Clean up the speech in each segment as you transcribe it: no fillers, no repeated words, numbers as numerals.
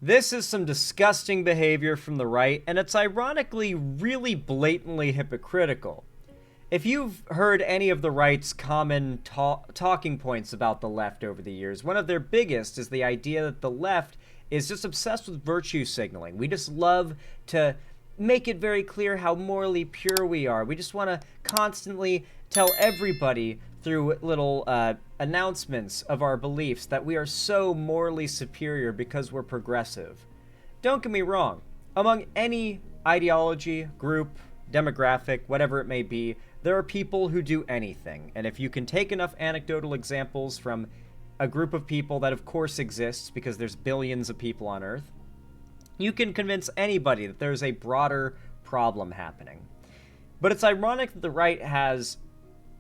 This is some disgusting behavior from the right, and it's ironically really blatantly hypocritical. If you've heard any of the right's common talking points about the left over the years, one of their biggest is the idea that the left is just obsessed with virtue signaling. We just love to make it very clear how morally pure we are. We just want to constantly tell everybody through little announcements of our beliefs that we are so morally superior because we're progressive. Don't get me wrong. Among any ideology, group, demographic, whatever it may be, there are people who do anything. And if you can take enough anecdotal examples from a group of people that of course exists because there's billions of people on Earth, you can convince anybody that there's a broader problem happening. But it's ironic that the right has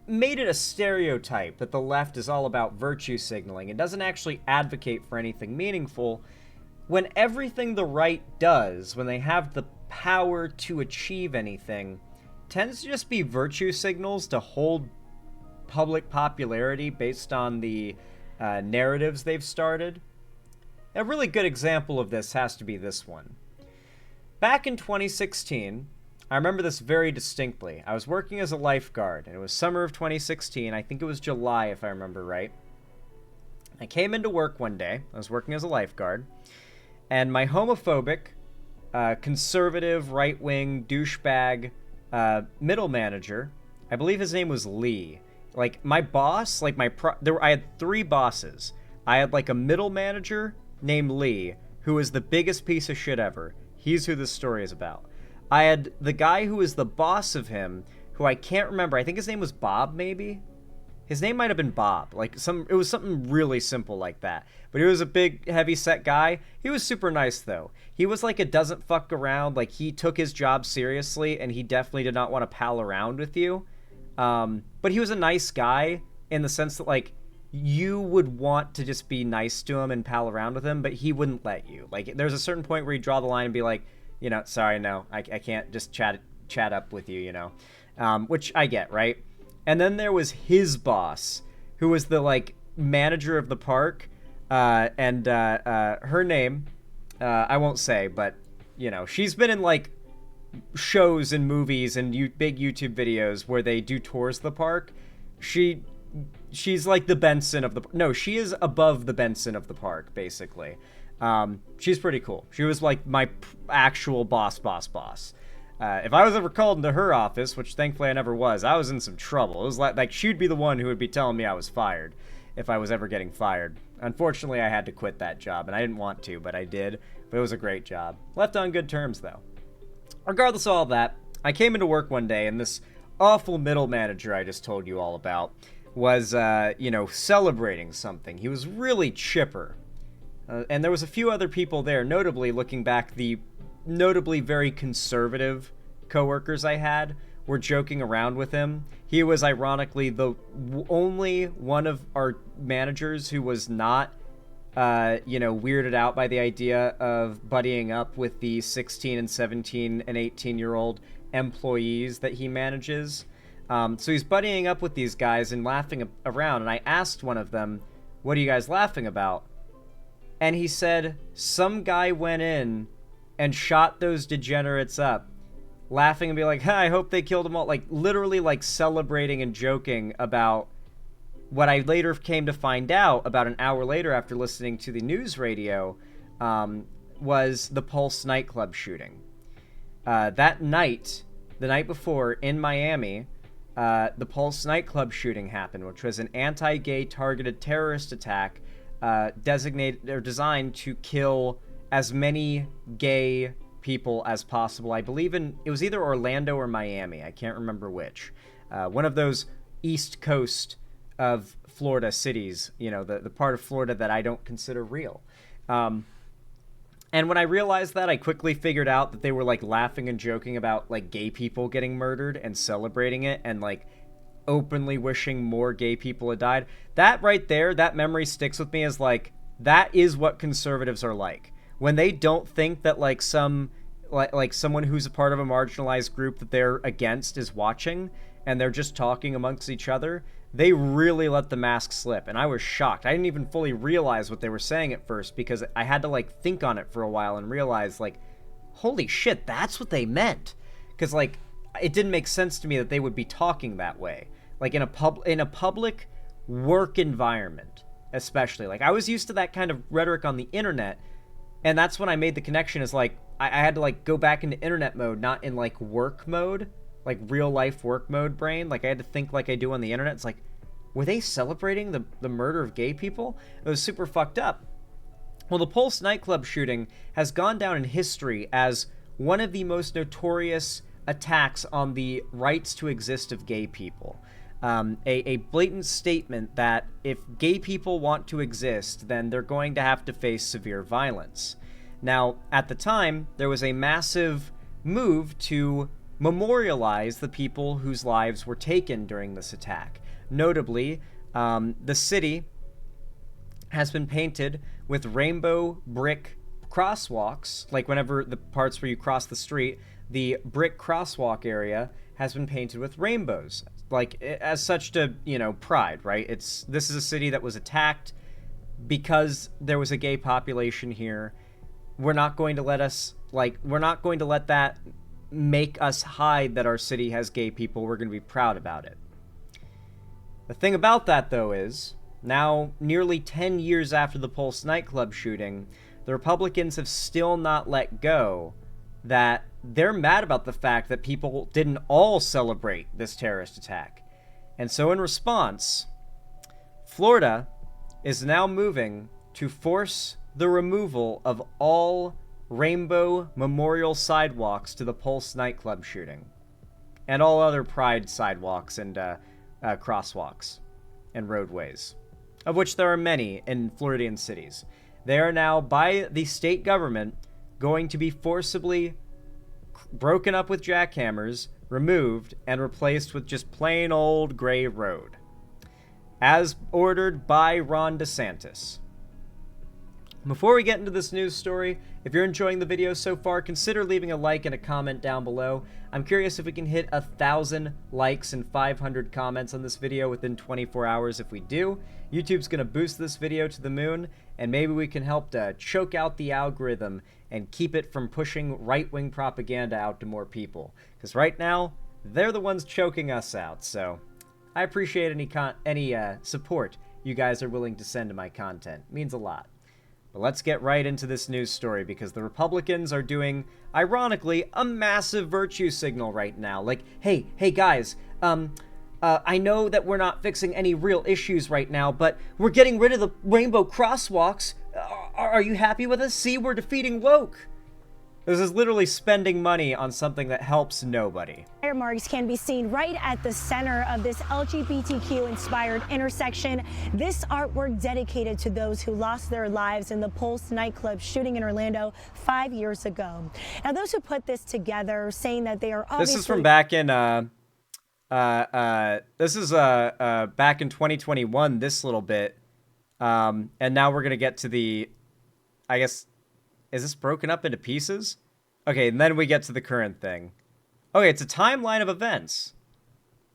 made it a stereotype that the left is all about virtue signaling and doesn't actually advocate for anything meaningful, when everything the right does, when they have the power to achieve anything, tends to just be virtue signals to hold public popularity based on the narratives they've started. A really good example of this has to be this one. Back in 2016, I remember this very distinctly. I was working as a lifeguard, and it was summer of 2016. I think it was July, if I remember right. I came into work one day. I was working as a lifeguard, and my homophobic, conservative, right-wing, douchebag middle manager, I believe his name was Lee. Like, my boss, like I had three bosses. I had, like, a middle manager named Lee, who was the biggest piece of shit ever. He's who this story is about. I had the guy who was the boss of him, who I can't remember. I think his name was Bob, maybe? His name might have been Bob. It was something really simple like that. But he was a big, heavy-set guy. He was super nice, though. He was like a doesn't fuck around. Like, he took his job seriously, and he definitely did not want to pal around with you. But he was a nice guy in the sense that, like, you would want to just be nice to him and pal around with him, but he wouldn't let you. Like, there's a certain point where you draw the line and be like, you know, sorry, no, I can't just chat up with you, you know, which I get, right? And then there was his boss, who was the, like, manager of the park, and her name, I won't say, but, you know, she's been in, like, shows and movies and big YouTube videos where they do tours of the park. She's like the Benson of the... No, she is above the Benson of the park, basically. She's pretty cool. She was like my actual boss. If I was ever called into her office, which thankfully I never was, I was in some trouble. It was like she'd be the one who would be telling me I was fired if I was ever getting fired. Unfortunately, I had to quit that job, and I didn't want to, but I did. But it was a great job. Left on good terms, though. Regardless of all that, I came into work one day, and this awful middle manager I just told you all about was, celebrating something. He was really chipper. And there was a few other people there, notably, looking back, the notably very conservative coworkers I had were joking around with him. He was ironically the only one of our managers who was not, weirded out by the idea of buddying up with the 16 and 17 and 18-year-old employees that he manages. So he's buddying up with these guys and laughing around. And I asked one of them, "What are you guys laughing about?" And he said, some guy went in and shot those degenerates up, laughing and be like, I hope they killed them all. Like, literally, like, celebrating and joking about what I later came to find out about an hour later after listening to the news radio, was the Pulse nightclub shooting. That night, the night before, in Miami, the Pulse nightclub shooting happened, which was an anti-gay targeted terrorist attack designated or designed to kill as many gay people as possible. I believe it was either Orlando or Miami. I can't remember which. One of those East Coast of Florida cities, the part of Florida that I don't consider real. And when I realized that, I quickly figured out that they were, like, laughing and joking about, like, gay people getting murdered and celebrating it and, like, openly wishing more gay people had died. That right there, that memory sticks with me as, like, that is what conservatives are like. When they don't think that, like, someone who's a part of a marginalized group that they're against is watching, and they're just talking amongst each other, they really let the mask slip, and I was shocked. I didn't even fully realize what they were saying at first, because I had to, like, think on it for a while and realize, like, holy shit, that's what they meant. Because, like, it didn't make sense to me that they would be talking that way. Like, in a public work environment, especially. Like, I was used to that kind of rhetoric on the internet, and that's when I made the connection, is, like, I had to, like, go back into internet mode, not in, like, work mode. Like, real-life work mode brain. Like, I had to think like I do on the internet. It's like, were they celebrating the murder of gay people? It was super fucked up. Well, the Pulse nightclub shooting has gone down in history as one of the most notorious attacks on the rights to exist of gay people. A blatant statement that if gay people want to exist, then they're going to have to face severe violence. Now, at the time, there was a massive move to memorialize the people whose lives were taken during this attack. Notably, the city has been painted with rainbow brick crosswalks. Like, whenever the parts where you cross the street, the brick crosswalk area has been painted with rainbows. Like, as such to, you know, pride, right? This is a city that was attacked because there was a gay population here. We're not going to let that make us hide that our city has gay people. We're going to be proud about it. The thing about that, though, is now, nearly 10 years after the Pulse nightclub shooting, the Republicans have still not let go that they're mad about the fact that people didn't all celebrate this terrorist attack. And so in response, Florida is now moving to force the removal of all rainbow memorial sidewalks to the Pulse nightclub shooting, and all other pride sidewalks and crosswalks and roadways, of which there are many in Floridian cities. They are now, by the state government, going to be forcibly broken up with jackhammers, removed, and replaced with just plain old gray road, as ordered by Ron DeSantis. Before we get into this news story, if you're enjoying the video so far, consider leaving a like and a comment down below. I'm curious if we can hit 1,000 likes and 500 comments on this video within 24 hours. If we do, YouTube's going to boost this video to the moon, and maybe we can help to choke out the algorithm and keep it from pushing right-wing propaganda out to more people. Because right now, they're the ones choking us out, so I appreciate any support you guys are willing to send to my content. It means a lot. But let's get right into this news story, because the Republicans are doing, ironically, a massive virtue signal right now. Like, hey guys, I know that we're not fixing any real issues right now, but we're getting rid of the rainbow crosswalks. Are you happy with us? See, we're defeating woke. This is literally spending money on something that helps nobody. Tire marks can be seen right at the center of this LGBTQ-inspired intersection. This artwork dedicated to those who lost their lives in the Pulse nightclub shooting in Orlando 5 years ago. Now, those who put this together saying that they are obviously... This is from back in, back in 2021, this little bit. And now we're going to get to the, I guess... Is this broken up into pieces? Okay, and then we get to the current thing. Okay, it's a timeline of events.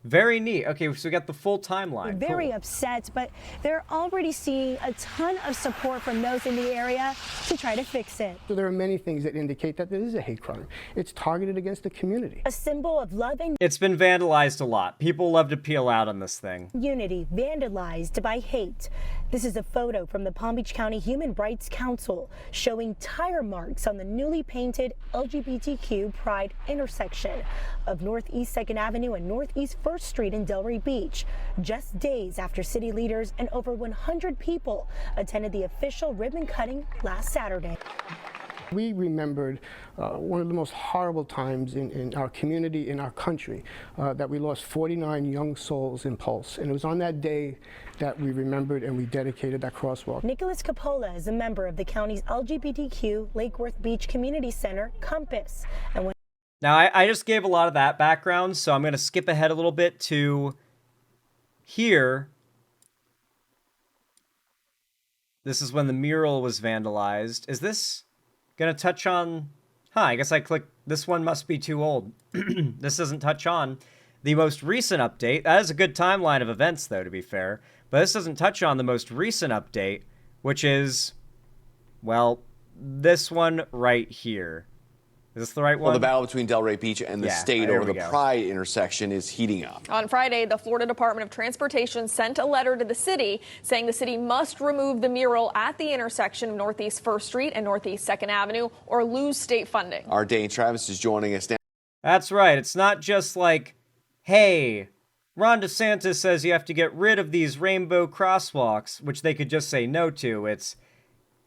Very neat. Okay, so we got the full timeline. Very upset, but they're already seeing a ton of support from those in the area to try to fix it. So there are many things that indicate that this is a hate crime. It's targeted against the community. A symbol of love and it's been vandalized a lot. People love to peel out on this thing. Unity vandalized by hate. This is a photo from the Palm Beach County Human Rights Council showing tire marks on the newly painted LGBTQ pride intersection of Northeast 2nd Avenue and Northeast 1st Street in Delray Beach, just days after city leaders and over 100 people attended the official ribbon cutting last Saturday. We remembered one of the most horrible times in our community, in our country, that we lost 49 young souls in Pulse. And it was on that day that we remembered and we dedicated that crosswalk. Nicholas Coppola is a member of the county's LGBTQ Lake Worth Beach Community Center, Compass. And when now, I just gave a lot of that background, so I'm going to skip ahead a little bit to here. This is when the mural was vandalized. Is this going to touch on... Huh, I guess I clicked... This one must be too old. This doesn't touch on. The most recent update, that is a good timeline of events, though, to be fair, but this doesn't touch on the most recent update, which is, well, this one right here. Is this the right one? Well, the battle between Delray Beach and the state over the Pride intersection is heating up. On Friday, the Florida Department of Transportation sent a letter to the city saying the city must remove the mural at the intersection of Northeast 1st Street and Northeast 2nd Avenue or lose state funding. Our Dane Travis is joining us now. That's right. It's not just like, hey, Ron DeSantis says you have to get rid of these rainbow crosswalks, which they could just say no to. It's,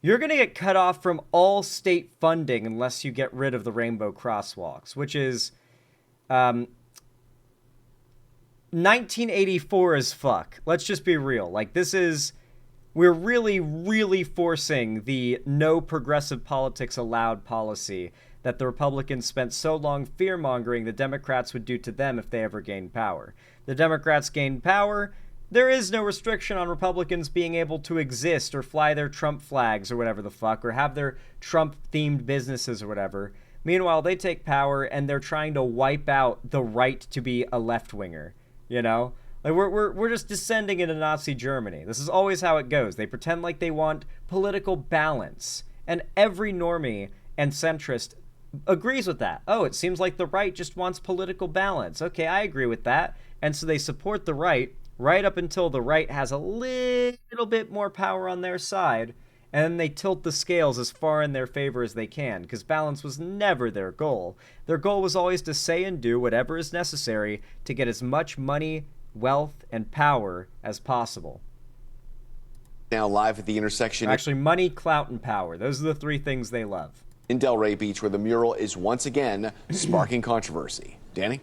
you're going to get cut off from all state funding unless you get rid of the rainbow crosswalks, which is 1984 as fuck. Let's just be real. Like, this is, we're really, really forcing the no progressive politics allowed policy that the Republicans spent so long fear-mongering the Democrats would do to them if they ever gained power. The Democrats gained power. There is no restriction on Republicans being able to exist or fly their Trump flags or whatever the fuck, or have their Trump-themed businesses or whatever. Meanwhile, they take power and they're trying to wipe out the right to be a left-winger, you know? Like, we're just descending into Nazi Germany. This is always how it goes. They pretend like they want political balance, and every normie and centrist agrees with that. Oh, it seems like the right just wants political balance. Okay, I agree with that. And so they support the right up until the right has a little bit more power on their side, and then they tilt the scales as far in their favor as they can, because balance was never their goal. Their goal was always to say and do whatever is necessary to get as much money, wealth, and power as possible. Now live at the intersection. Actually, money, clout, and power. Those are the three things they love. In Delray Beach, where the mural is once again sparking controversy. Danny?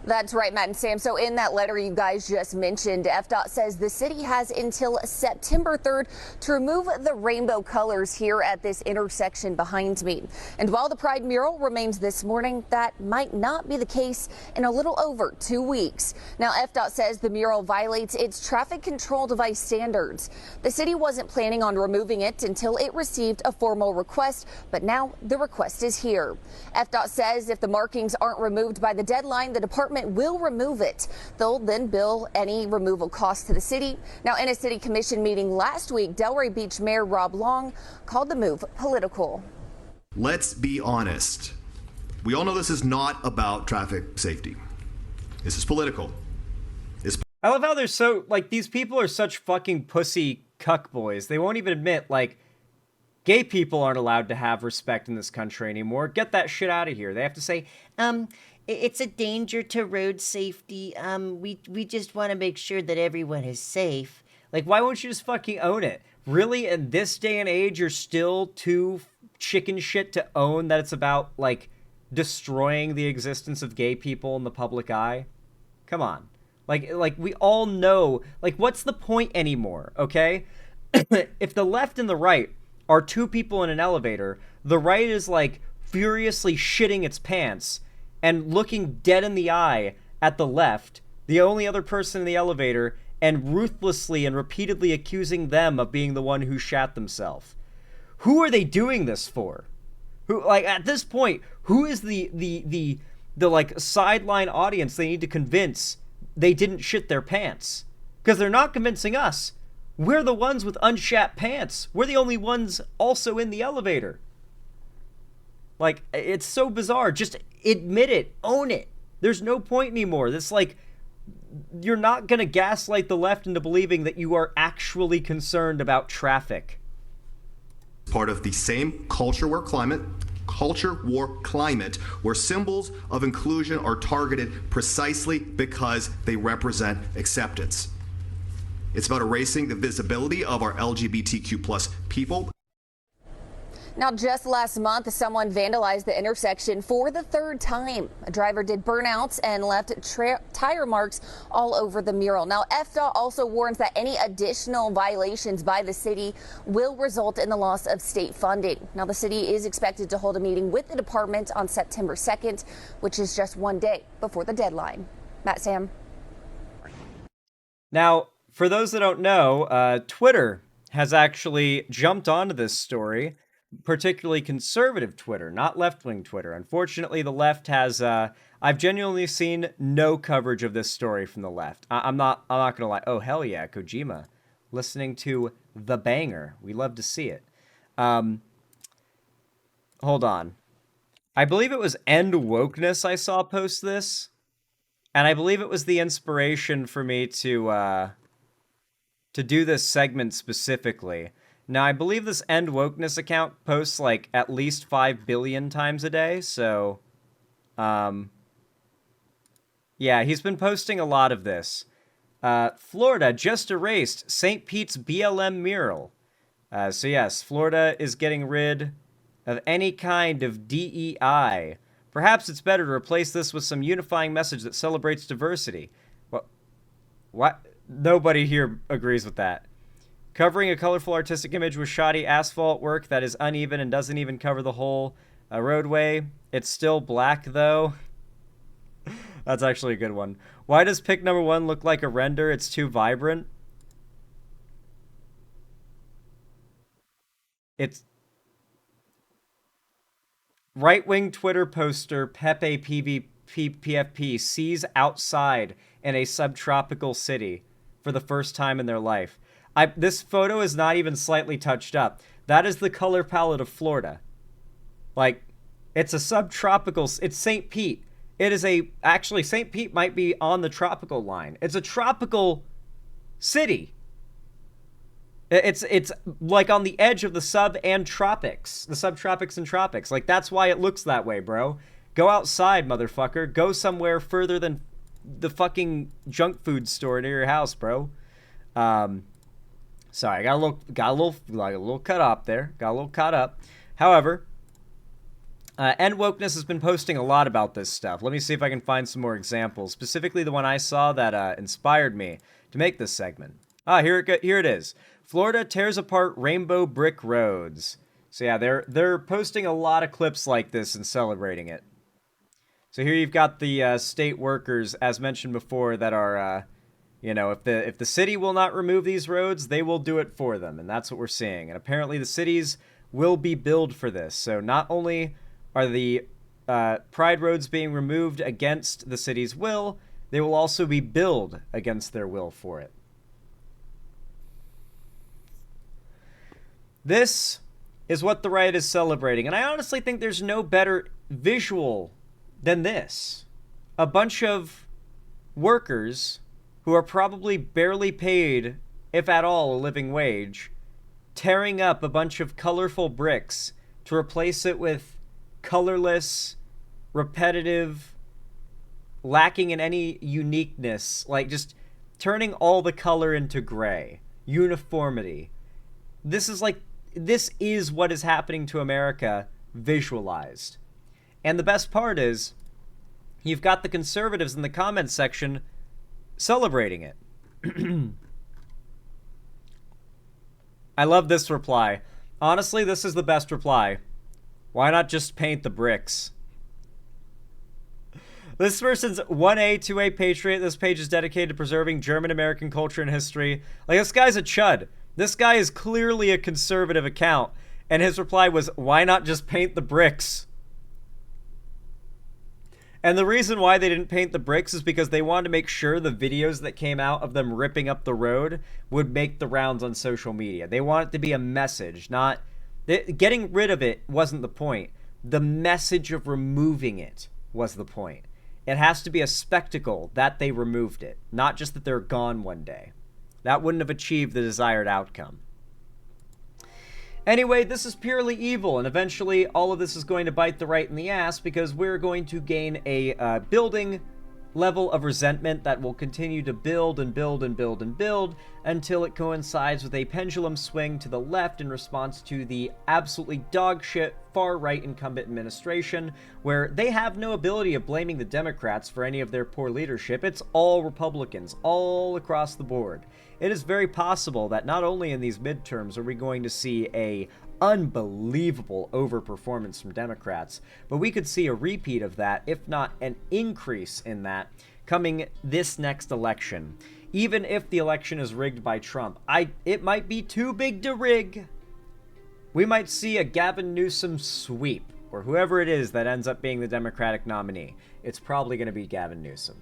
That's right, Matt and Sam. So in that letter you guys just mentioned, FDOT says the city has until September 3rd to remove the rainbow colors here at this intersection behind me. And while the Pride mural remains this morning, that might not be the case in a little over 2 weeks. Now, FDOT says the mural violates its traffic control device standards. The city wasn't planning on removing it until it received a formal request, but now the request is here. FDOT says if the markings aren't removed by the deadline, the department will remove it. They'll then bill any removal costs to the city. Now, in a city commission meeting last week, Delray Beach Mayor Rob Long called the move political. Let's be honest. We all know this is not about traffic safety. This is political. I love how they're so, like, these people are such fucking pussy cuck boys. They won't even admit, like, gay people aren't allowed to have respect in this country anymore. Get that shit out of here. They have to say, it's a danger to road safety. We just want to make sure that everyone is safe. Like, why won't you just fucking own it? Really, in this day and age, you're still too chicken shit to own that it's about, like, destroying the existence of gay people in the public eye? Come on. Like we all know, like, what's the point anymore, okay? If the left and the right are two people in an elevator, the right is, like, furiously shitting its pants and looking dead in the eye at the left, the only other person in the elevator, and ruthlessly and repeatedly accusing them of being the one who shat themselves. Who are they doing this for? Who, like, at this point, who is the like sideline audience they need to convince they didn't shit their pants? Because they're not convincing us. We're the ones with unshat pants. We're the only ones also in the elevator. Like, it's so bizarre. Just admit it. Own it. There's no point anymore. This, like, you're not going to gaslight the left into believing that you are actually concerned about traffic. Part of the same culture war climate where symbols of inclusion are targeted precisely because they represent acceptance. It's about erasing the visibility of our LGBTQ plus people. Now, just last month, someone vandalized the intersection for the third time. A driver did burnouts and left tire marks all over the mural. Now, FDOT also warns that any additional violations by the city will result in the loss of state funding. Now, the city is expected to hold a meeting with the department on September 2nd, which is just one day before the deadline. Matt, Sam. Now, for those that don't know, Twitter has actually jumped onto this story. particularly conservative Twitter, not left-wing Twitter. Unfortunately, the left has, I've genuinely seen no coverage of this story from the left. I'm not gonna lie. Oh, hell yeah, Kojima. Listening to The Banger. We love to see it. Hold on. I believe it was End Wokeness I saw post this. And I believe it was the inspiration for me to do this segment specifically. Now, I believe this End Wokeness account posts, like, at least 5 billion times a day, so... yeah, he's been posting a lot of this. Florida just erased St. Pete's BLM mural. So yes, Florida is getting rid of any kind of DEI. Perhaps it's better to replace this with some unifying message that celebrates diversity. Well, what? Nobody here agrees with that. Covering a colorful artistic image with shoddy asphalt work that is uneven and doesn't even cover the whole roadway. It's still black, though. That's actually a good one. Why does pick number 1 look like a render? It's too vibrant. It's... Right-wing Twitter poster Pepe PFP sees outside in a subtropical city for the first time in their life. This photo is not even slightly touched up. That is the color palette of Florida. Like, it's a subtropical... It's St. Pete. It is a... Actually, St. Pete might be on the tropical line. It's a tropical city. It's like on the edge of the sub and tropics. The subtropics and tropics. Like, that's why it looks that way, bro. Go outside, motherfucker. Go somewhere further than the fucking junk food store near your house, bro. Sorry, I got a little cut up there. Got a little caught up. However, End Wokeness has been posting a lot about this stuff. Let me see if I can find some more examples. Specifically, the one I saw that inspired me to make this segment. Here it is. Florida tears apart rainbow brick roads. So yeah, they're posting a lot of clips like this and celebrating it. So here you've got the state workers, as mentioned before, that are, if the city will not remove these roads, they will do it for them, and that's what we're seeing. And apparently the cities will be billed for this. So not only are the pride roads being removed against the city's will, they will also be billed against their will for it. This is what the right is celebrating, and I honestly think there's no better visual than this. A bunch of workers who are probably barely paid, if at all, a living wage, tearing up a bunch of colorful bricks to replace it with colorless, repetitive, lacking in any uniqueness, like just turning all the color into gray. Uniformity. This is what is happening to America visualized. And the best part is, you've got the conservatives in the comments section celebrating it. I love this reply. Honestly, this is the best reply. Why not just paint the bricks? This person's 1A, 2A Patriot. This page is dedicated to preserving German-American culture and history. Like, this guy's a chud. This guy is clearly a conservative account. And his reply was, why not just paint the bricks? And the reason why they didn't paint the bricks is because they wanted to make sure the videos that came out of them ripping up the road would make the rounds on social media. They want it to be a message, not... Getting rid of it wasn't the point. The message of removing it was the point. It has to be a spectacle that they removed it, not just that they're gone one day. That wouldn't have achieved the desired outcome. Anyway, this is purely evil, and eventually all of this is going to bite the right in the ass because we're going to gain a building level of resentment that will continue to build and build and build and build until it coincides with a pendulum swing to the left in response to the absolutely dogshit far-right incumbent administration, where they have no ability of blaming the Democrats for any of their poor leadership. It's all Republicans, all across the board. It is very possible that not only in these midterms are we going to see a unbelievable overperformance from Democrats, but we could see a repeat of that, if not an increase in that, coming this next election. Even if the election is rigged by Trump, it might be too big to rig. we might see a Gavin Newsom sweep, or whoever it is that ends up being the Democratic nominee. It's probably going to be Gavin Newsom.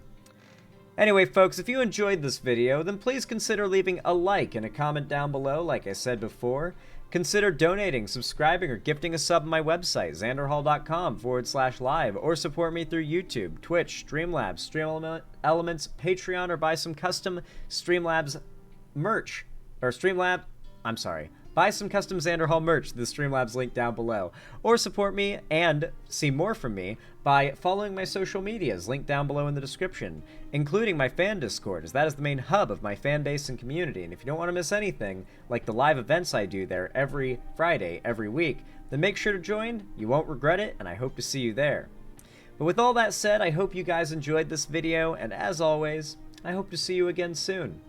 Anyway, folks, if you enjoyed this video, then please consider leaving a like and a comment down below, like I said before. Consider donating, subscribing, or gifting a sub on my website, xanderhall.com/live, or support me through YouTube, Twitch, Streamlabs, Stream Elements, Patreon, or buy some custom Streamlabs merch. Buy some custom Xander Hall merch, the Streamlabs link down below. Or support me and see more from me by following my social medias, linked down below in the description, including my fan Discord, as that is the main hub of my fan base and community. And if you don't want to miss anything, like the live events I do there every Friday, every week, then make sure to join. You won't regret it, and I hope to see you there. But with all that said, I hope you guys enjoyed this video, and as always, I hope to see you again soon.